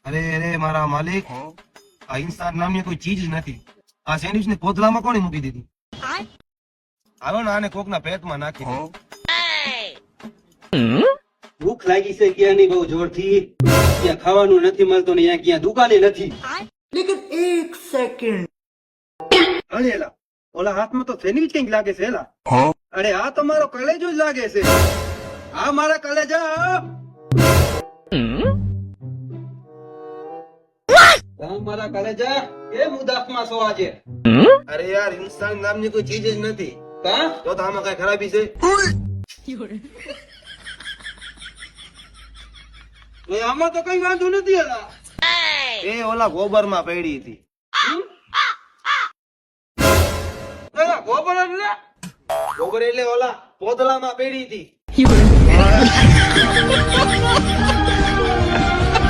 અરે અરે મારા માલિક, આ ઇન્સાન નામની કોઈ ચીજ જ નથી. આ સેન્ડવિચ ને પોતલામાં કોણે મૂકી દીધી? હાલો ને આને કોકના પેટમાં નાખી દો. ભૂખ લાગી છે ક્યાંની બહુ જોરથી. ક્યાં ખાવાનું નથી મળતું ને અહીંયા ક્યાં દુકાને નથી. लेकिन एक सेकंड અરે એલા, ઓલા હાથમાં તો સેન્ડવિચ કઈક લાગે છે એલા. અરે આ તો મારો કલેજો જ લાગે છે. આ મારા કલેજા. મારા કલેજા કેમ ઉદાસમાં છો આજે? અરે યાર, ઇન્સાન નામની કોઈ ચીજ જ નથી. કા તો આમાં કઈ ખરાબી છે? આમાં તો કઈ વાંધો નથી. એલા એ ઓલા ગોબરમાં પડી હતી. ગોબર એટલે ઓલા પોતલામાં પડી હતી.